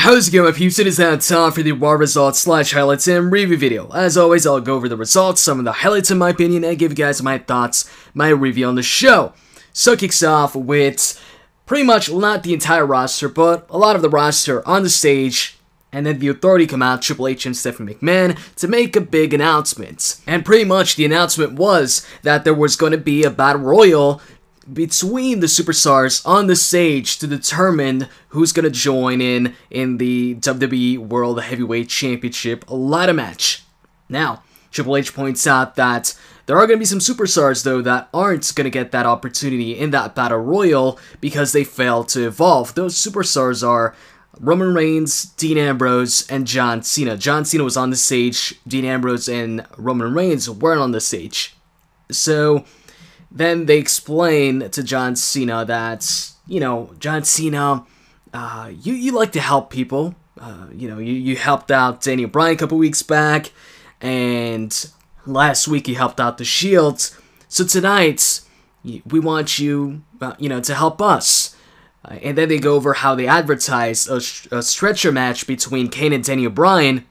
How's it going, my peeps? It is now time for the RAW results / highlights and review video. As always, I'll go over the results, some of the highlights in my opinion, and give you guys my thoughts, my review on the show. So it kicks off with pretty much not the entire roster, but a lot of the roster on the stage, and then the Authority come out, Triple H and Stephanie McMahon, to make a big announcement. And pretty much the announcement was that there was going to be a battle royal between the superstars on the stage to determine who's going to join in the WWE World Heavyweight Championship ladder match. Now, Triple H points out that there are going to be some superstars, though, that aren't going to get that opportunity in that battle royal because they failed to evolve. Those superstars are Roman Reigns, Dean Ambrose, and John Cena. John Cena was on the stage, Dean Ambrose and Roman Reigns weren't on the stage. So then they explain to John Cena that, you know, John Cena, you like to help people. You helped out Daniel Bryan a couple weeks back, and last week you helped out the Shield. So tonight, we want you, to help us. And then they go over how they advertised a stretcher match between Kane and Daniel Bryan.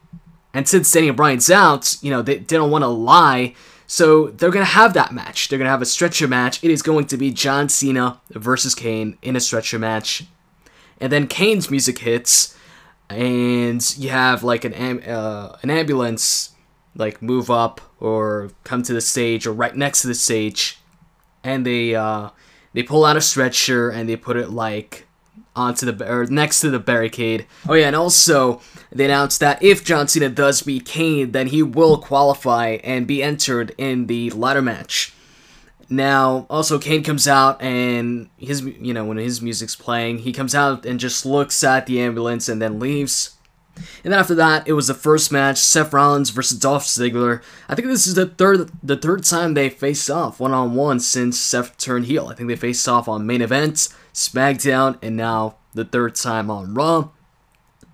And since Daniel Bryan's out, they don't want to lie. So they're going to have that match. They're going to have a stretcher match. It is going to be John Cena versus Kane in a stretcher match. And then Kane's music hits, and you have like an ambulance like move up or come to the stage or right next to the stage, and they pull out a stretcher and they put it like onto next to the barricade. Oh yeah, and also they announced that if John Cena does beat Kane, then he will qualify and be entered in the ladder match. Now, also Kane comes out and when his music's playing, he comes out and just looks at the ambulance and then leaves. And then after that, it was the first match, Seth Rollins versus Dolph Ziggler. I think this is the third time they faced off one-on-one since Seth turned heel. I think they faced off on Main Event, SmackDown, and now the third time on Raw.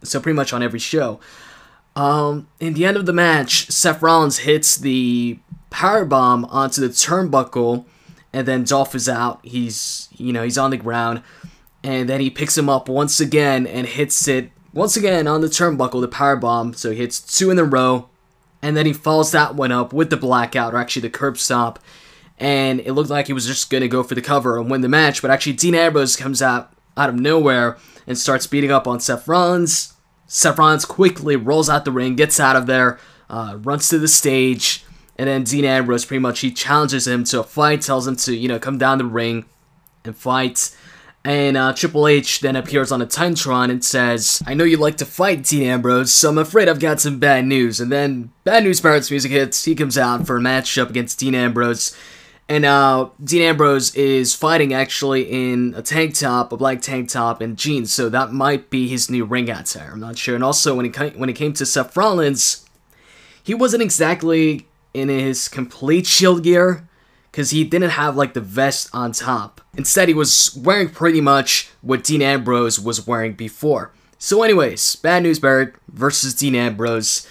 So pretty much on every show. In the end of the match, Seth Rollins hits the powerbomb onto the turnbuckle, and then Dolph is out. He's on the ground, and then he picks him up once again and hits it once again on the turnbuckle, the powerbomb. So he hits 2 in a row, and then he follows that one up with the blackout, or actually the curb stomp, and it looked like he was just gonna go for the cover and win the match, but actually Dean Ambrose comes out of nowhere and starts beating up on Seth Rollins. Seth Rollins quickly rolls out the ring, gets out of there, runs to the stage, and then Dean Ambrose pretty much, he challenges him to a fight, tells him to, come down the ring and fight. And Triple H then appears on a Titantron and says, "I know you like to fight, Dean Ambrose, so I'm afraid I've got some bad news." And then Bad News Barrett's music hits. He comes out for a matchup against Dean Ambrose. And Dean Ambrose is fighting actually in a black tank top, and jeans. So that might be his new ring attire. I'm not sure. And also when it came to Seth Rollins, he wasn't exactly in his complete Shield gear, because he didn't have like the vest on top. Instead, he was wearing pretty much what Dean Ambrose was wearing before. So anyways, Bad News Barrett versus Dean Ambrose.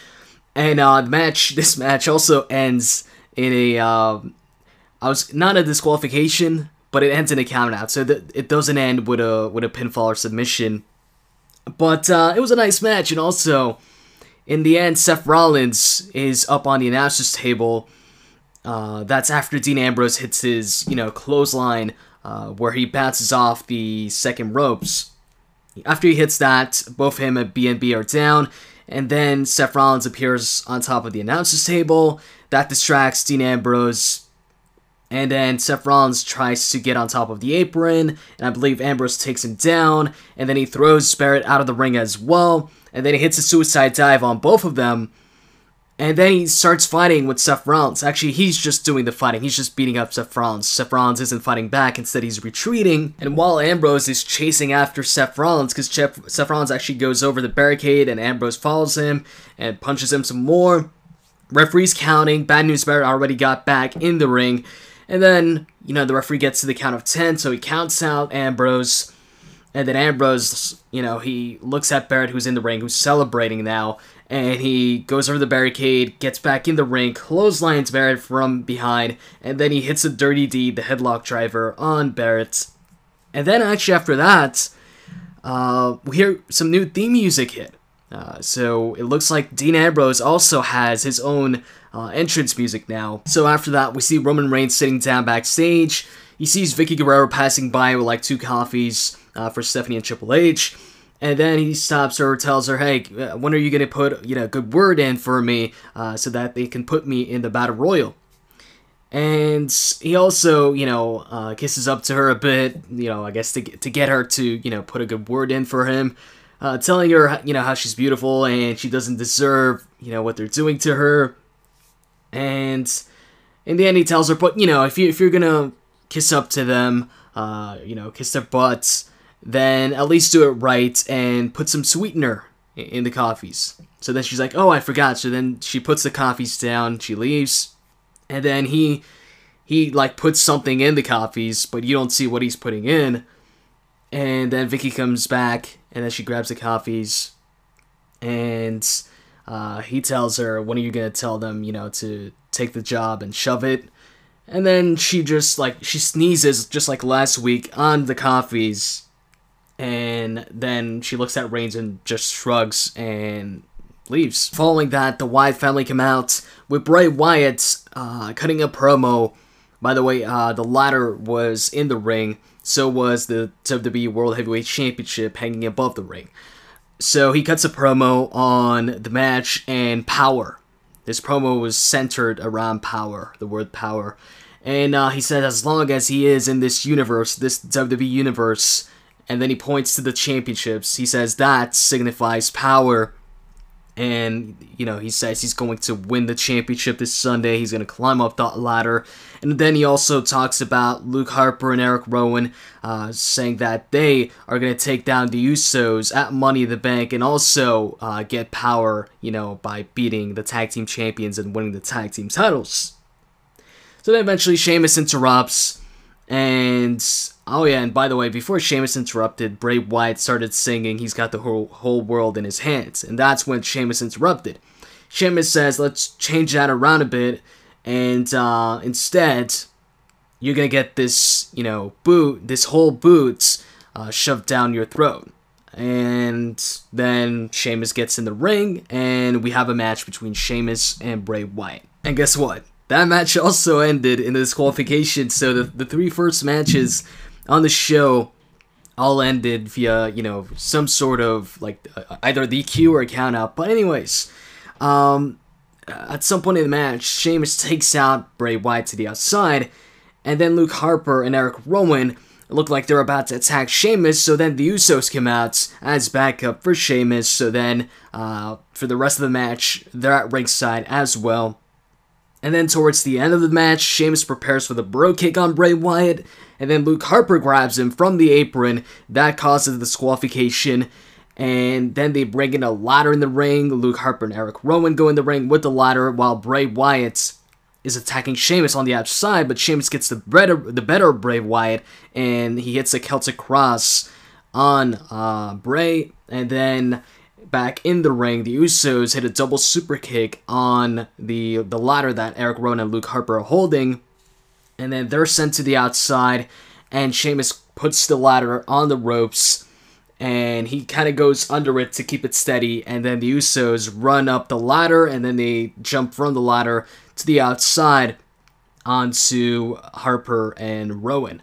And this match also ends in not a disqualification, but it ends in a count out. So it doesn't end with a pinfall or submission. But it was a nice match, and also in the end, Seth Rollins is up on the announcer's table. That's after Dean Ambrose hits his, clothesline, where he bounces off the second ropes. After he hits that, both him and BNB are down, and then Seth Rollins appears on top of the announcer's table. That distracts Dean Ambrose, and then Seth Rollins tries to get on top of the apron, and I believe Ambrose takes him down, and then he throws Barrett out of the ring as well, and then he hits a suicide dive on both of them. And then he starts fighting with Seth Rollins. Actually, he's just doing the fighting. He's just beating up Seth Rollins. Seth Rollins isn't fighting back. Instead, he's retreating. And while Ambrose is chasing after Seth Rollins, because Seth Rollins actually goes over the barricade, and Ambrose follows him and punches him some more. Referee's counting. Bad News Barrett already got back in the ring. And then, the referee gets to the count of 10, so he counts out Ambrose. And then Ambrose, he looks at Barrett, who's in the ring, who's celebrating now, and he goes over the barricade, gets back in the ring, clotheslines Barrett from behind, and then he hits a dirty deed, the headlock driver, on Barrett. And then actually after that, we hear some new theme music hit. So it looks like Dean Ambrose also has his own entrance music now. So after that, we see Roman Reigns sitting down backstage. He sees Vickie Guerrero passing by with like 2 coffees for Stephanie and Triple H. And then he stops her, tells her, hey, when are you going to put, a good word in for me so that they can put me in the Battle Royal? And he also, kisses up to her a bit, I guess to get her to, put a good word in for him. Telling her, how she's beautiful and she doesn't deserve, what they're doing to her. And in the end, he tells her, but, if you're gonna kiss up to them, kiss their butts, then at least do it right and put some sweetener in the coffees. So then she's like, oh, I forgot. So then she puts the coffees down, she leaves, and then he like puts something in the coffees, but you don't see what he's putting in. And then Vickie comes back, and then she grabs the coffees, and he tells her, when are you gonna tell them, to take the job and shove it? And then she sneezes, just like last week, on the coffees. And then she looks at Reigns and just shrugs and leaves. Following that, the Wyatt family come out with Bray Wyatt cutting a promo. By the way, the ladder was in the ring, so was the WWE World Heavyweight Championship hanging above the ring. So he cuts a promo on the match and power. This promo was centered around power, the word power. And he said as long as he is in this universe, this WWE universe, and then he points to the championships. He says that signifies power. And, he says he's going to win the championship this Sunday. He's going to climb up that ladder. And then he also talks about Luke Harper and Eric Rowan, saying that they are going to take down the Usos at Money in the Bank and also get power, by beating the tag team champions and winning the tag team titles. So then eventually Sheamus interrupts. And, oh yeah, and by the way, before Sheamus interrupted, Bray Wyatt started singing He's Got the Whole World in His Hands. And that's when Sheamus interrupted. Sheamus says, let's change that around a bit. And instead, you're going to get this, this whole boot shoved down your throat. And then Sheamus gets in the ring, and we have a match between Sheamus and Bray Wyatt. And guess what? That match also ended in a disqualification, so the 3 first matches on the show all ended via, some sort of, either DQ or a countout. But anyways, at some point in the match, Sheamus takes out Bray Wyatt to the outside, and then Luke Harper and Eric Rowan look like they're about to attack Sheamus, so then the Usos come out as backup for Sheamus, so then for the rest of the match, they're at ringside as well. And then towards the end of the match, Sheamus prepares for the bro kick on Bray Wyatt, and then Luke Harper grabs him from the apron. That causes the disqualification, and then they bring in a ladder in the ring. Luke Harper and Eric Rowan go in the ring with the ladder, while Bray Wyatt is attacking Sheamus on the outside, but Sheamus gets the better of Bray Wyatt, and he hits a Celtic Cross on Bray, and then back in the ring, the Usos hit a double super kick on the ladder that Eric Rowan and Luke Harper are holding, and then they're sent to the outside, and Sheamus puts the ladder on the ropes, and he kind of goes under it to keep it steady, and then the Usos run up the ladder, and then they jump from the ladder to the outside onto Harper and Rowan.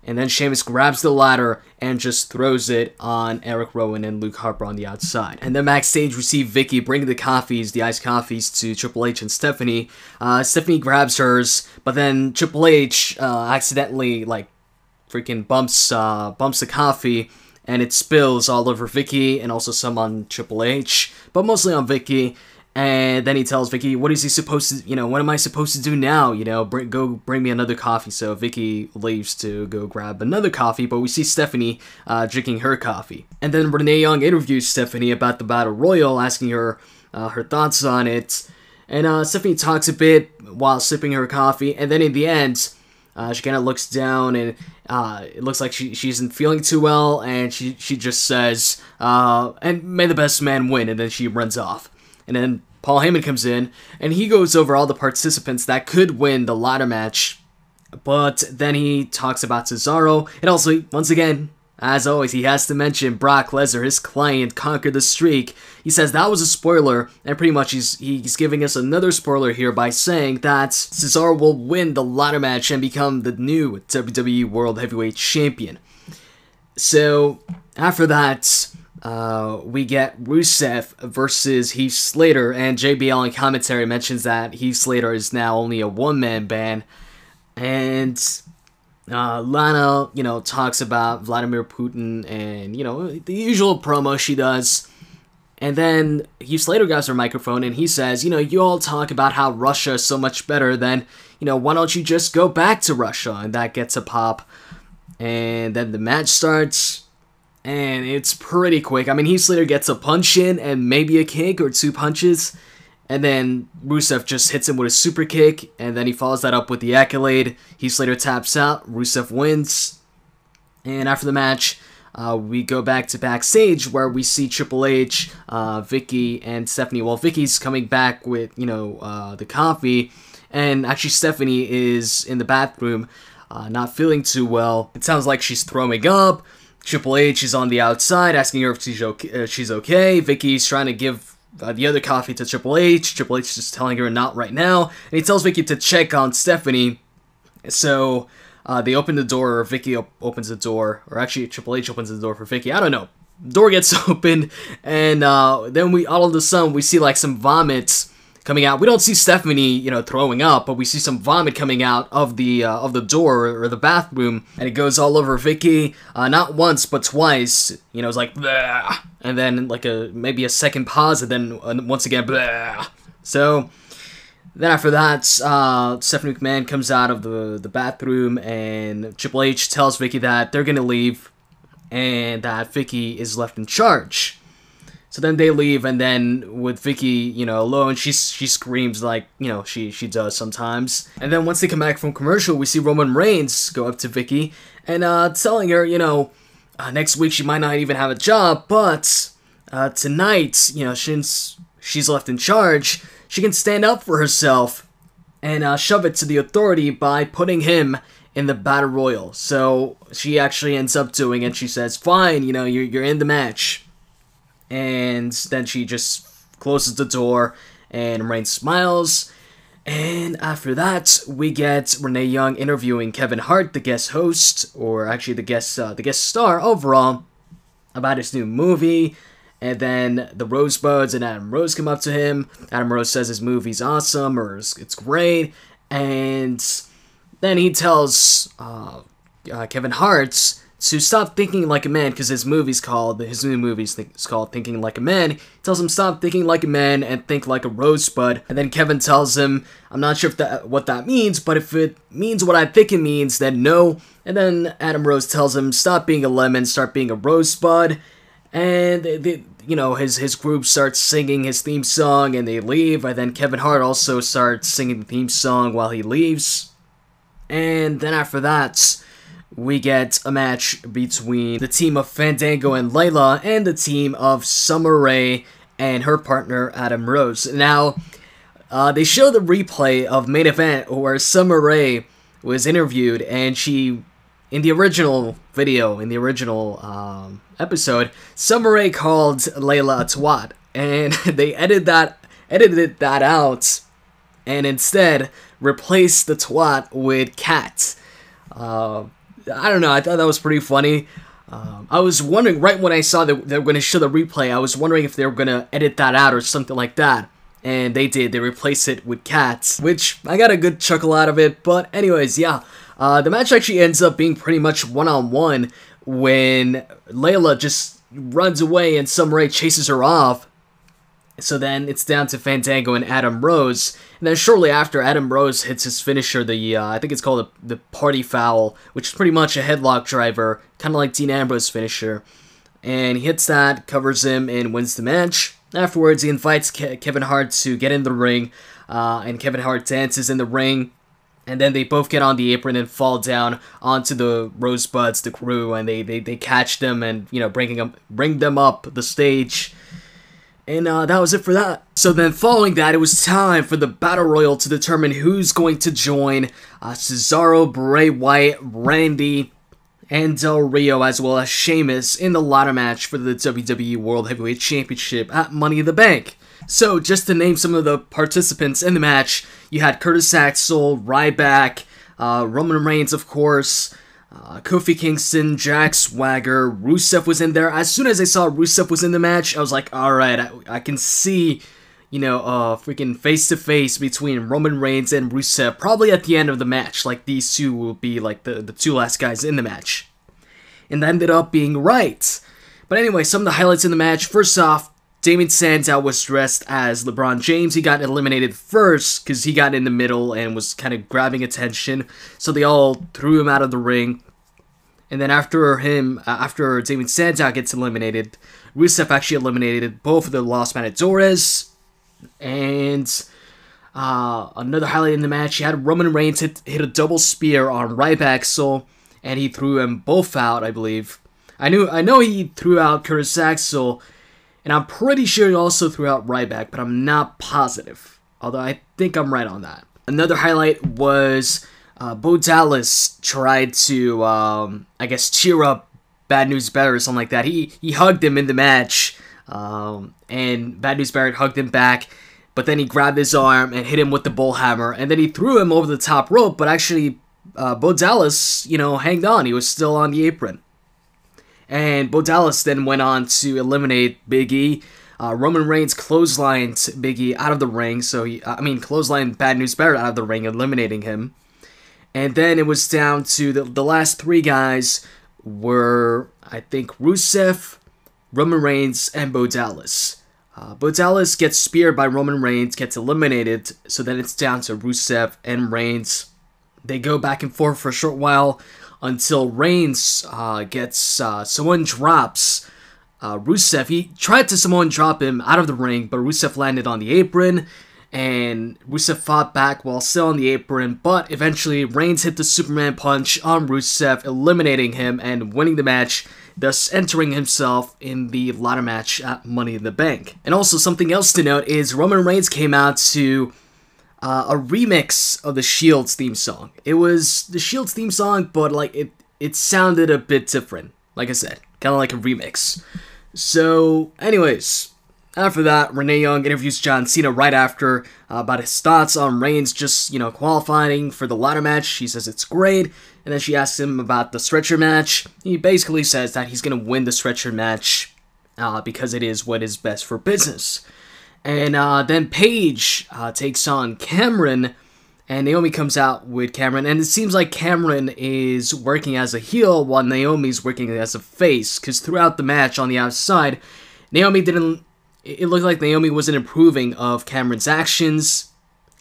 And then Sheamus grabs the ladder and just throws it on Eric Rowan and Luke Harper on the outside. And then backstage, we see Vickie bring the iced coffees to Triple H and Stephanie. Stephanie grabs hers, but then Triple H accidentally, freaking bumps the coffee, and it spills all over Vickie and also some on Triple H, but mostly on Vickie. And then he tells Vickie, what is he supposed to, what am I supposed to do now? Go bring me another coffee. So Vickie leaves to go grab another coffee, but we see Stephanie drinking her coffee. And then Renee Young interviews Stephanie about the Battle Royal, asking her her thoughts on it. And Stephanie talks a bit while sipping her coffee, and then in the end, she kind of looks down, and it looks like she isn't feeling too well, and she just says, and may the best man win, and then she runs off. And then Paul Heyman comes in, and he goes over all the participants that could win the ladder match, but then he talks about Cesaro, and also, once again, as always, he has to mention Brock Lesnar, his client, conquered the streak. He says that was a spoiler, and pretty much he's giving us another spoiler here by saying that Cesaro will win the ladder match and become the new WWE World Heavyweight Champion. So, after that, we get Rousseff versus He Slater, and JBL in commentary mentions that He Slater is now only a one-man band, and Lana, talks about Vladimir Putin and, the usual promo she does. And then He Slater grabs her microphone and he says, you all talk about how Russia is so much better, then, why don't you just go back to Russia? And that gets a pop. And then the match starts, and it's pretty quick. I mean, He Slater gets a punch in and maybe a kick or two punches. And then Rousseff just hits him with a super kick, and then he follows that up with the accolade. He Slater taps out, Rousseff wins. And after the match, we go back to backstage where we see Triple H, Vickie, and Stephanie. Well, Vickie's coming back with, the coffee, and actually Stephanie is in the bathroom, not feeling too well. It sounds like she's throwing up. Triple H is on the outside asking her if she's okay. Vickie's trying to give the other coffee to Triple H. Triple H is just telling her not right now. And he tells Vickie to check on Stephanie. So they open the door, or Vickie opens the door. Or actually, Triple H opens the door for Vickie. I don't know. Door gets opened. And then all of a sudden, we see like some vomit coming out. We don't see Stephanie, throwing up, but we see some vomit coming out of the door or the bathroom, and it goes all over Vickie, not once but twice. It's like bleh, and then like maybe a second pause, and then once again bleh. So then after that, Stephanie McMahon comes out of the bathroom, and Triple H tells Vickie that they're gonna leave, and that Vickie is left in charge. So then they leave, and then with Vickie, alone, she screams like, she does sometimes. And then once they come back from commercial, we see Roman Reigns go up to Vickie and telling her, next week she might not even have a job, but tonight, since she's left in charge, she can stand up for herself and shove it to the authority by putting him in the Battle Royal. So she actually ends up doing it. She says, fine, you're in the match. And then she just closes the door, and Reigns smiles. And after that, we get Renee Young interviewing Kevin Hart, the guest host, or actually the guest star overall, about his new movie. And then the Rosebuds and Adam Rose come up to him. Adam Rose says his movie's awesome, or it's great. And then he tells Kevin Hart to stop thinking like a man, because his new movie's called Thinking Like a Man. He tells him stop thinking like a man and think like a rosebud. And then Kevin tells him, I'm not sure what that means, but if it means what I think it means, then no. And then Adam Rose tells him stop being a lemon, start being a rosebud. And his group starts singing his theme song, and they leave. And then Kevin Hart also starts singing the theme song while he leaves. And then after that, we get a match between the team of Fandango and Layla and the team of Summer Rae and her partner Adam Rose. Now, they show the replay of main event where Summer Rae was interviewed, and she, in the original video, in the original episode, Summer Rae called Layla a twat, and they edited that out, and instead replaced the twat with cat. I don't know, I thought that was pretty funny. I was wondering, right when I saw that they were going to show the replay, I was wondering if they were going to edit that out or something like that. And they did. They replaced it with cats, which I got a good chuckle out of it. But anyways, yeah. The match actually ends up being pretty much one-on-one when Layla just runs away and Summer Rae chases her off. So then it's down to Fandango and Adam Rose. And then shortly after, Adam Rose hits his finisher, I think it's called the Party Foul, which is pretty much a headlock driver, kind of like Dean Ambrose finisher. And he hits that, covers him, and wins the match. Afterwards, he invites Kevin Hart to get in the ring, and Kevin Hart dances in the ring. And then they both get on the apron and fall down onto the Rosebuds, the crew, and they catch them and, bring them up the stage. And that was it for that. So then following that, it was time for the Battle Royal to determine who's going to join Cesaro, Bray Wyatt, Randy, and Del Rio, as well as Sheamus in the ladder match for the WWE World Heavyweight Championship at Money in the Bank. So, just to name some of the participants in the match, you had Curtis Axel, Ryback, Roman Reigns, of course, Kofi Kingston, Jack Swagger, Rusev was in there. As soon as I saw Rusev was in the match, I was like, alright, I can see, you know, freaking face-to-face between Roman Reigns and Rusev, probably at the end of the match. Like, these two will be, like, the two last guys in the match. And that ended up being right. But anyway, some of the highlights in the match. First off, Damien Sandow was dressed as LeBron James. He got eliminated first because he got in the middle and was kind of grabbing attention. So they all threw him out of the ring. And then after Damien Sandow gets eliminated, Rusev actually eliminated both of the Los Matadores. And another highlight in the match, you had Roman Reigns hit a double spear on Ryback, and he threw them both out, I believe. I know he threw out Curtis Axel, and I'm pretty sure he also threw out Ryback, but I'm not positive. Although I think I'm right on that. Another highlight was Bo Dallas tried to, I guess, cheer up Bad News Barrett or something like that. He hugged him in the match, and Bad News Barrett hugged him back, but then he grabbed his arm and hit him with the bullhammer, and then he threw him over the top rope, but actually, Bo Dallas, you know, hanged on. He was still on the apron. And Bo Dallas then went on to eliminate Big E. Roman Reigns clotheslined Big E out of the ring, clotheslined Bad News Barrett out of the ring, eliminating him. And then it was down to the last three guys were, I think, Rusev, Roman Reigns, and Bo Dallas. Bo Dallas gets speared by Roman Reigns, gets eliminated, so then it's down to Rusev and Reigns. They go back and forth for a short while until Reigns gets Samoan drops Rusev. He tried to Samoan drop him out of the ring, but Rusev landed on the apron, and Rusev fought back while still on the apron, but eventually Reigns hit the Superman punch on Rusev, eliminating him and winning the match, thus entering himself in the ladder match at Money in the Bank. And also something else to note is Roman Reigns came out to a remix of the Shield's theme song. It was the Shield's theme song, but like it sounded a bit different. Like I said, kind of like a remix. So, anyways, after that, Renee Young interviews John Cena right after about his thoughts on Reigns just, you know, qualifying for the ladder match. She says it's great, and then she asks him about the stretcher match. He basically says that he's gonna win the stretcher match because it is what is best for business. And then Paige takes on Cameron, and Naomi comes out with Cameron, and it seems like Cameron is working as a heel while Naomi's working as a face, because throughout the match on the outside, it looked like Naomi wasn't approving of Cameron's actions.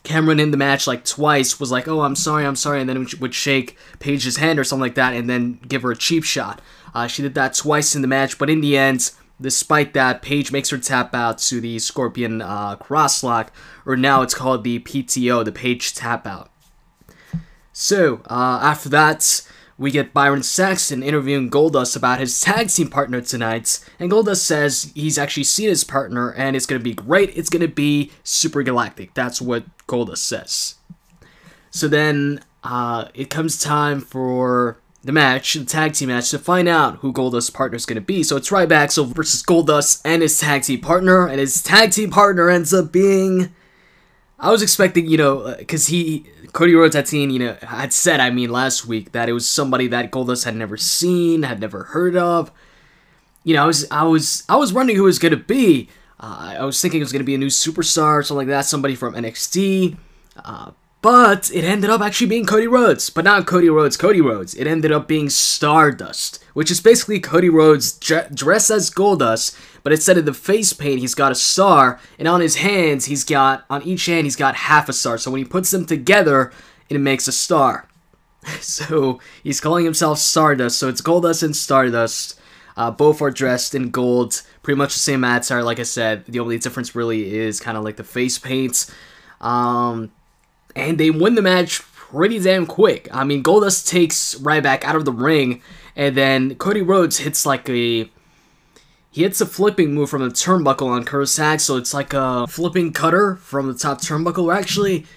Cameron in the match like twice was like, oh, I'm sorry, and then would shake Paige's hand or something like that, and then give her a cheap shot. She did that twice in the match, but in the end, despite that, Paige makes her tap out to the Scorpion crosslock, or now it's called the PTO, the Paige tap out. So, after that, we get Byron Saxton interviewing Goldust about his tag team partner tonight, and Goldust says he's actually seen his partner, and it's going to be great, it's going to be Super Galactic. That's what Goldust says. So then, it comes time for the match, the tag team match, to find out who Goldust's partner is going to be. So it's Ryback versus Goldust and his tag team partner, and his tag team partner ends up being, I was expecting, you know, because Cody Rhodes had said, last week, that it was somebody that Goldust had never seen, had never heard of. You know, I was wondering who it was going to be. I was thinking it was going to be a new superstar or something like that, somebody from NXT. But it ended up actually being Cody Rhodes. But not Cody Rhodes. It ended up being Stardust, which is basically Cody Rhodes dressed as Goldust, but instead of the face paint, he's got a star, and on his hands, on each hand, he's got half a star. So when he puts them together, it makes a star. So he's calling himself Stardust. So it's Goldust and Stardust. Both are dressed in gold, pretty much the same attire. Like I said, the only difference really is kind of like the face paints. And they win the match pretty damn quick. I mean, Goldust takes Ryback out of the ring, and then Cody Rhodes hits he hits a flipping move from the turnbuckle on Curtis Axel. It's like a flipping cutter from the top turnbuckle. Or actually,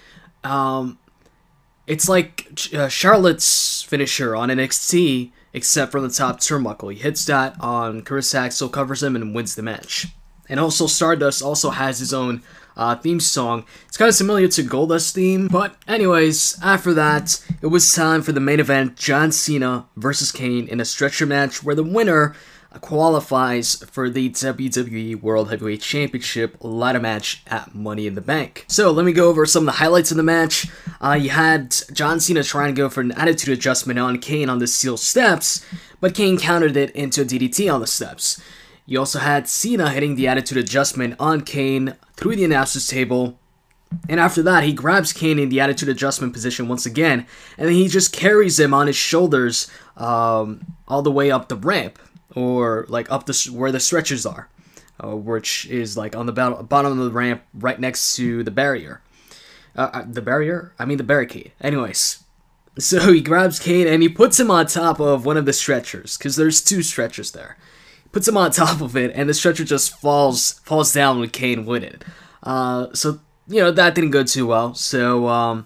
it's like Charlotte's finisher on NXT, except from the top turnbuckle. He hits that on Chris Axel, covers him, and wins the match. And also, Stardust also has his own theme song. It's kind of similar to Goldust's theme, but anyways, after that, it was time for the main event, John Cena versus Kane in a stretcher match where the winner qualifies for the WWE World Heavyweight Championship ladder match at Money in the Bank. So let me go over some of the highlights of the match. You had John Cena trying to go for an attitude adjustment on Kane on the steel steps, but Kane countered it into a DDT on the steps. You also had Cena hitting the attitude adjustment on Kane through the announcer's table, and after that he grabs Kane in the attitude adjustment position once again, and then he just carries him on his shoulders all the way up the ramp, or like up where the stretchers are, which is like on the bottom of the ramp right next to the barrier. The barrier? I mean the barricade. Anyways, so he grabs Kane and he puts him on top of one of the stretchers, because there's two stretchers there. Puts him on top of it, and the stretcher just falls down with Kane with it. So, you know, that didn't go too well. So,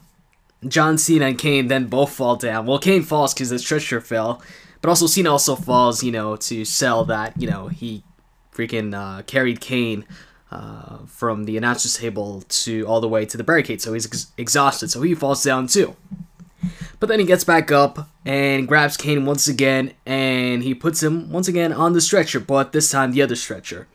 John Cena and Kane then both fall down. Well, Kane falls because the stretcher fell, but also Cena also falls, you know, to sell that, you know, he freaking carried Kane from the announcer's table all the way to the barricade, so he's exhausted, so he falls down too. But then he gets back up and grabs Kane once again, and he puts him once again on the stretcher, but this time the other stretcher.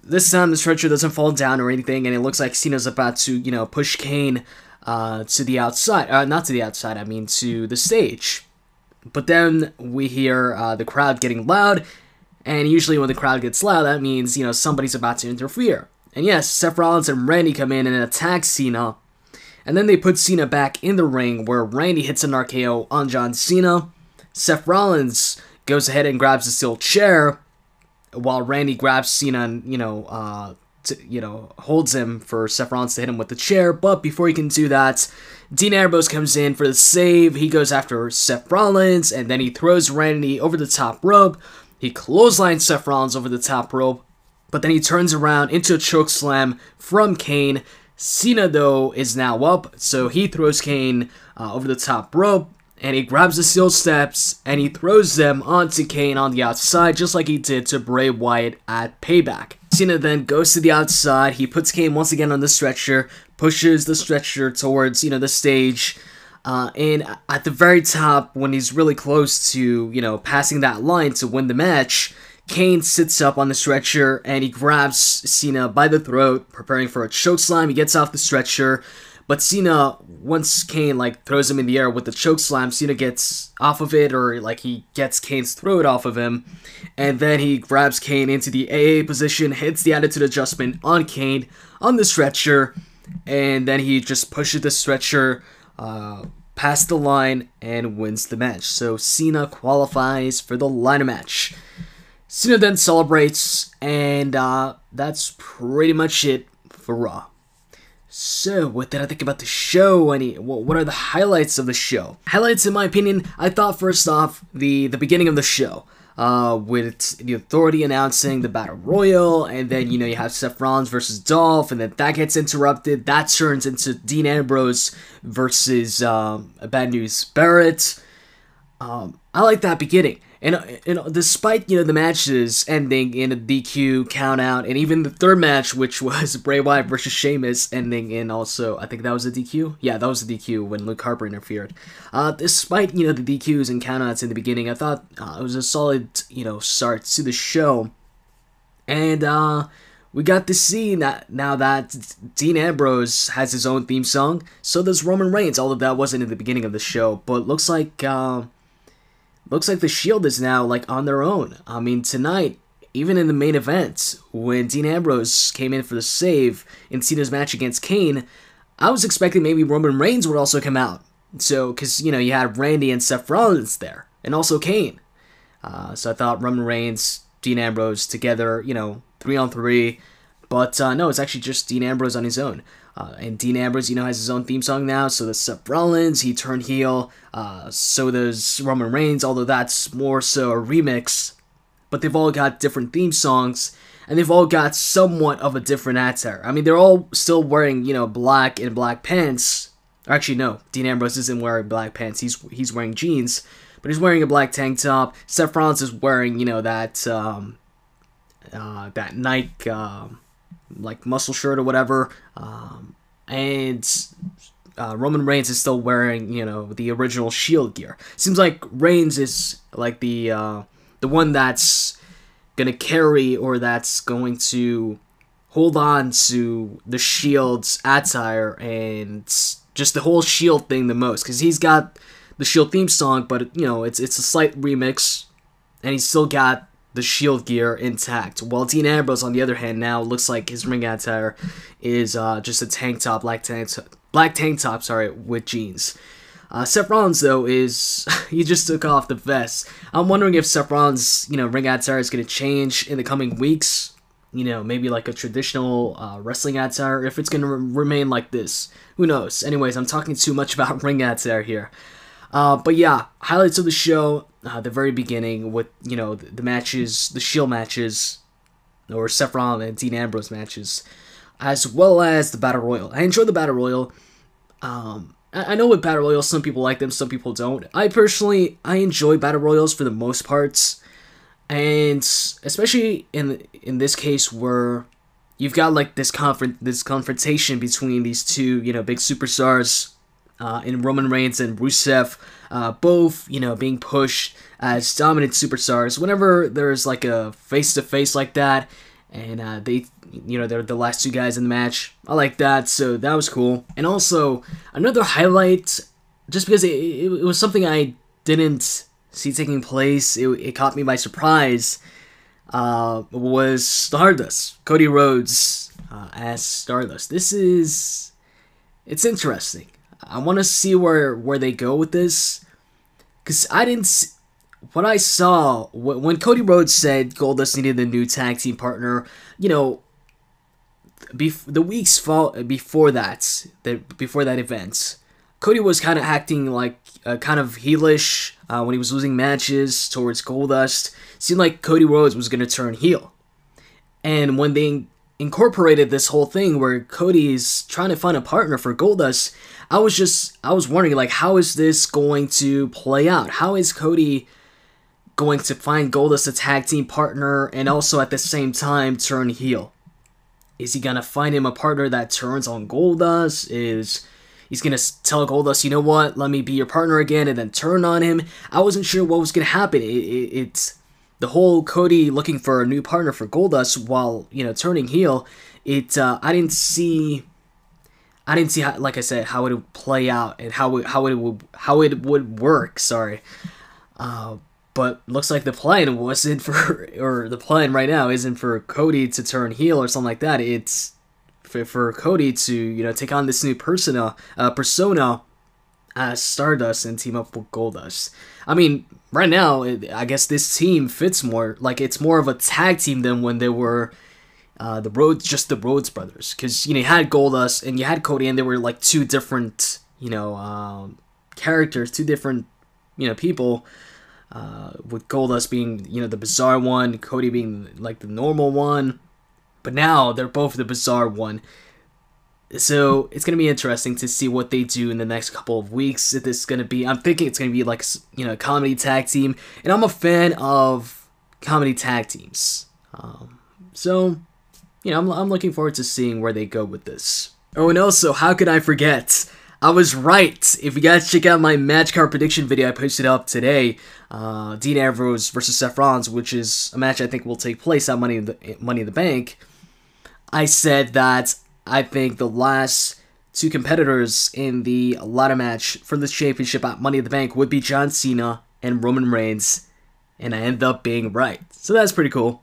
This time the stretcher doesn't fall down or anything, and it looks like Cena's about to, you know, push Kane to the outside. Not to the outside, I mean to the stage. But then we hear the crowd getting loud, and usually when the crowd gets loud, that means, you know, somebody's about to interfere. And yes, Seth Rollins and Randy come in and attack Cena. And then they put Cena back in the ring, where Randy hits an RKO on John Cena. Seth Rollins goes ahead and grabs a steel chair, while Randy grabs Cena and, holds him for Seth Rollins to hit him with the chair. But before he can do that, Dean Ambrose comes in for the save. He goes after Seth Rollins, and then he throws Randy over the top rope. He clotheslines Seth Rollins over the top rope, but then he turns around into a chokeslam from Kane. Cena, though, is now up, so he throws Kane over the top rope, and he grabs the steel steps, and he throws them onto Kane on the outside, just like he did to Bray Wyatt at Payback. Cena then goes to the outside, he puts Kane once again on the stretcher, pushes the stretcher towards, the stage, and at the very top, when he's really close to, passing that line to win the match, Kane sits up on the stretcher, and he grabs Cena by the throat, preparing for a chokeslam. He gets off the stretcher, but Cena, once Kane, throws him in the air with the chokeslam, Cena gets off of it, or, he gets Kane's throat off of him, and then he grabs Kane into the AA position, hits the attitude adjustment on Kane on the stretcher, and then he just pushes the stretcher past the line and wins the match. So Cena qualifies for the ladder match. Cena then celebrates, and that's pretty much it for Raw. So, what did I think about the show? What are the highlights of the show? Highlights, in my opinion, I thought first off, the beginning of the show, with the Authority announcing the Battle Royal, and then, you have Seth Rollins versus Dolph, and then that gets interrupted. That turns into Dean Ambrose versus Bad News Barrett. I like that beginning. And despite, the matches ending in a DQ countout, and even the third match, which was Bray Wyatt versus Sheamus, ending in also, I think that was a DQ? Yeah, that was a DQ when Luke Harper interfered. Despite, the DQs and countouts in the beginning, I thought it was a solid, start to the show. And we got to see that now that Dean Ambrose has his own theme song, so does Roman Reigns, although that wasn't in the beginning of the show. But looks like the Shield is now, on their own. I mean, tonight, even in the main event, when Dean Ambrose came in for the save in Cena's match against Kane, I was expecting maybe Roman Reigns would also come out. So, because, you had Randy and Seth Rollins there, and also Kane. So I thought Roman Reigns, Dean Ambrose together, 3-on-3. But no, it's actually just Dean Ambrose on his own. And Dean Ambrose, has his own theme song now, so does Seth Rollins, he turned heel, so does Roman Reigns, although that's more so a remix, but they've all got different theme songs, and they've all got somewhat of a different attire. I mean, they're all still wearing, black and black pants. Actually, no, Dean Ambrose isn't wearing black pants, he's wearing jeans, but he's wearing a black tank top. Seth Rollins is wearing, you know, that Nike like muscle shirt or whatever, and Roman Reigns is still wearing, you know, the original Shield gear. Seems like Reigns is like the one that's gonna carry, or that's going to hold on to the Shield's attire and just the whole Shield thing the most, because he's got the Shield theme song, but you know, it's a slight remix, and he's still got the Shield gear intact. While Dean Ambrose, on the other hand, now looks like his ring attire is just a tank top, black tank top, sorry, with jeans. Seth Rollins, though, he just took off the vest. I'm wondering if Seth Rollins, you know, ring attire is going to change in the coming weeks. You know, maybe like a traditional wrestling attire, if it's going to remain like this. Who knows? Anyways, I'm talking too much about ring attire here. But yeah, highlights of the show, the very beginning with, you know, the matches, the Shield matches, or Seth Rollins and Dean Ambrose matches, as well as the Battle Royal. I enjoyed the Battle Royal. I know with Battle Royals, some people like them, some people don't. I enjoy Battle Royals for the most parts, and especially in this case where you've got like this confrontation between these two, you know, big superstars, in Roman Reigns and Rousseff, both, you know, being pushed as dominant superstars. Whenever there's like a face-to-face like that, and they, you know, they're the last two guys in the match, I like that, so that was cool. And also, another highlight, just because it was something I didn't see taking place, it caught me by surprise, was Stardust. Cody Rhodes as Stardust. It's interesting. I want to see where they go with this, because what I saw when Cody Rhodes said Goldust needed a new tag team partner, you know, the weeks before that event, Cody was kind of acting like kind of heelish when he was losing matches towards Goldust. Seemed like Cody Rhodes was going to turn heel, and when they incorporated this whole thing where Cody's trying to find a partner for Goldust, I was wondering, like, how is this going to play out? How is Cody going to find Goldust a tag team partner and also at the same time turn heel? Is he gonna find him a partner that turns on Goldust? He's gonna tell Goldust, you know what, let me be your partner again, and then turn on him? I wasn't sure what was gonna happen. It's the whole Cody looking for a new partner for Goldust while, you know, turning heel. I didn't see how, like I said, how it would play out and how it would work. Sorry, but looks like the plan right now isn't for Cody to turn heel or something like that. It's for Cody to, you know, take on this new persona as Stardust and team up with Goldust. I mean, right now, I guess this team fits more, like it's more of a tag team than when they were the Rhodes brothers, because, you know, you had Goldust and you had Cody, and they were like two different, you know, characters, two different, you know, people, with Goldust being, you know, the bizarre one, Cody being like the normal one, but now they're both the bizarre one. So it's gonna be interesting to see what they do in the next couple of weeks. If this is gonna be, I'm thinking it's gonna be like, you know, a comedy tag team, and I'm a fan of comedy tag teams. So, you know, I'm looking forward to seeing where they go with this. Oh, and also, how could I forget? I was right. If you guys check out my match card prediction video I posted up today, Dean Ambrose versus Seth Rollins, which is a match I think will take place at Money in the Bank, I said that I think the last two competitors in the ladder match for this championship at Money in the Bank would be John Cena and Roman Reigns, and I ended up being right. So that's pretty cool.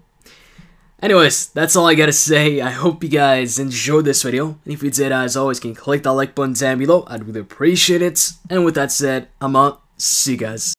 Anyways, that's all I gotta say. I hope you guys enjoyed this video, and if you did, as always, can click that like button down below. I'd really appreciate it. And with that said, I'm out. See you guys.